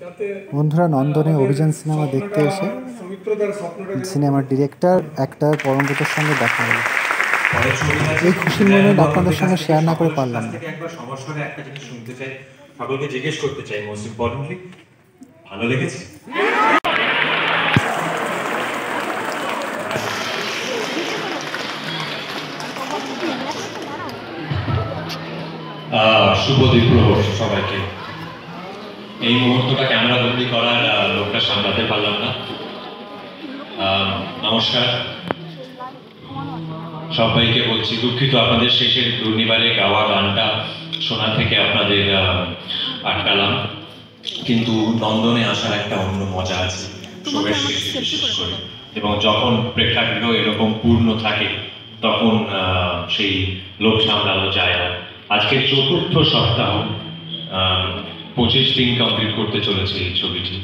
বন্ধুরা, নন্দনে অভিযান সিনেমা দেখতে এসে সিনেমার ডিরেক্টর অ্যাক্টর পরমব্রতের সঙ্গে দেখা হলো। এই খুশির মোমেন্ট আপনাদের সঙ্গে শেয়ার না করে পারলাম না। একবার সমস্যারে একটা জিনিস শুনতে চাই, সকলকে জিজ্ঞেস করতে চাই, মোস্ট ইম্পর্টেন্টলি ভালো লেগেছে? শুভ দ্বীপ্রহ সবাইকে। এই মুহূর্তটা ক্যামেরা বন্দি করার লোকটা সামলাতে পারলাম না। নমস্কার সবাইকে বলছি, দুঃখিত আপনাদের শেষের দুর্নিবারে গাওয়া গানটা শোনা থেকে আপনাদের আটকালাম, কিন্তু নন্দনে আসার একটা অন্য মজা আছে শোয়ের শেষে বিশেষ করে, এবং যখন প্রেক্ষাগৃহ এরকম পূর্ণ থাকে তখন সেই লোক সামলানো যায় না। আজকে চতুর্থ সপ্তাহ, 25 দিন কমপ্লিট করতে চলেছে এই ছবিটি।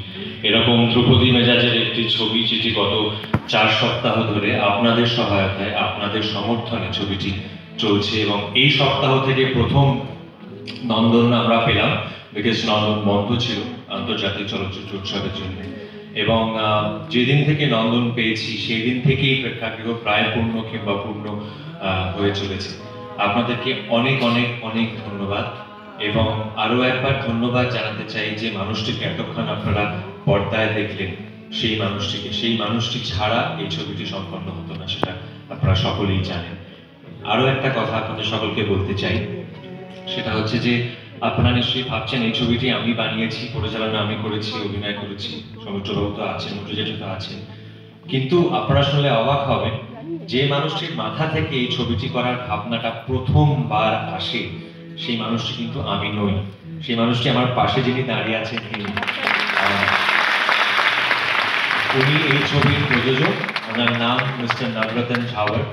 এরকম ধ্রুপদী মেজাজের একটি ছবি যেটি গত 4 সপ্তাহ ধরে আপনাদের সহায়তায়, আপনাদের সমর্থনে ছবিটি চলছে, এবং এই সপ্তাহ থেকে প্রথম নন্দন আমরা পেলাম, বিকজ নন্দন বন্ধ ছিল আন্তর্জাতিক চলচ্চিত্র উৎসবের জন্য। এবং যেদিন থেকে নন্দন পেয়েছি সেই দিন থেকেই প্রেক্ষাগৃহ প্রায় পূর্ণ কিংবা পূর্ণ হয়ে চলেছে। আপনাদেরকে অনেক অনেক অনেক ধন্যবাদ, এবং আরো একবার ধন্যবাদ জানাতে চাই যে মানুষটিকে এতক্ষণ আপনারা পর্দায় দেখলেন, সেই মানুষটি ছাড়া এই ছবিটি সম্পন্ন হতো না, সেটা আপনারা সকলেই জানেন। আরো একটা কথা আপনাদের সকলকে বলতে চাই, সেটা হচ্ছে যে আপনারা নিশ্চয়ই ভাবছেন এই ছবিটি আমি বানিয়েছি, পরিচালনা আমি করেছি, অভিনয় করেছি, সৌমিত্রবাবু তো আছেন, মন্টুজেঠু তো আছেন, কিন্তু আপনারা শুনলে অবাক হবেন যে মানুষটির মাথা থেকে এই ছবিটি করার ভাবনাটা প্রথমবার আসে, সেই মানুষটি কিন্তু আমি নই। সেই মানুষটি আমার পাশে যিনি দাঁড়িয়ে আছেন উনি এই ছবির প্রযোজক, ওনার নাম মিস্টার নবরতন ঝাওয়ার।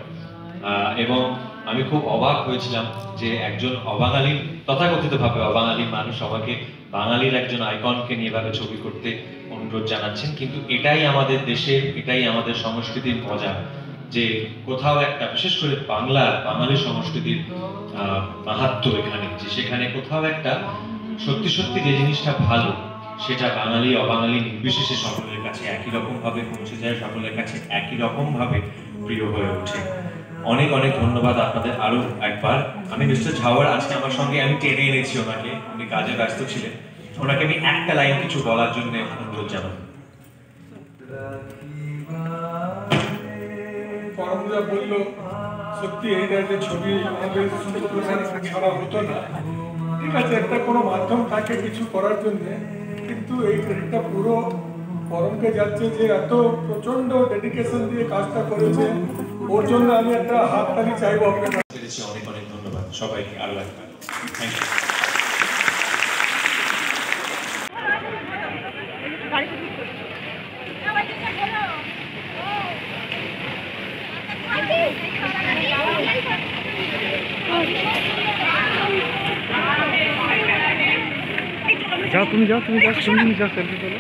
এবং আমি খুব অবাক হয়েছিলাম যে একজন অবাঙালি, তথাকথিতভাবে অবাঙালি মানুষ আমাকে বাঙালির একজন আইকনকে নিয়ে এভাবে ছবি করতে অনুরোধ জানাচ্ছেন। কিন্তু এটাই আমাদের দেশের, এটাই আমাদের সংস্কৃতির মজা, যে কোথাও একটা, বিশেষ করে বাঙালি সংস্কৃতির মাহাত্ম্য এখানে, যে সেখানে কোথাও একটা সত্যি সত্যি যে জিনিসটা ভালো সেটা বাঙালি অবাঙালি নির্বিশেষে সকলের কাছে একই রকম ভাবে পৌঁছে যায়, সকলের কাছে একই রকম ভাবে প্রিয় হয়ে ওঠে। অনেক অনেক ধন্যবাদ আপনাদের আরো একবার। আমি মিস্টার ঝাওয়ার আজকে আমার সঙ্গে আমি টেনে এনেছি ওনাকে, উনি কাজে ব্যস্ত ছিলেন, ওনাকে আমি একটা লাইন কিছু বলার জন্য অনুরোধ জানাবো। পরমদা বলল সত্যি এই টাইপের ছবি আমাদের ছাড়া হতো না। ঠিক আছে, একটা কোনো মাধ্যম থাকে কিছু করার জন্য, কিন্তু এই একটা পুরো পরমকে যাচ্ছে যে এত প্রচন্ড ডেডিকেশন দিয়ে কাজটা করেছে, ওর জন্য আমি একটা হাততালি চাইবো আপনাকে। অনেক অনেক ধন্যবাদ সবাইকে আরো একবার, থ্যাংক ইউ। যাও তুমি যাও সেলফি করো।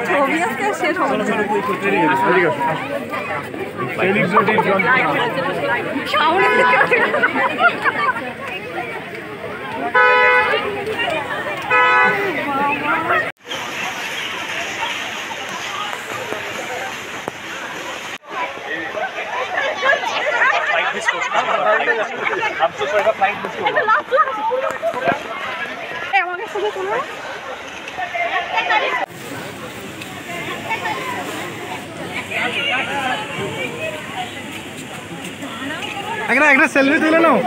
ছবি আজকে শেষ হবে একটা সেলফি তুলে নাও।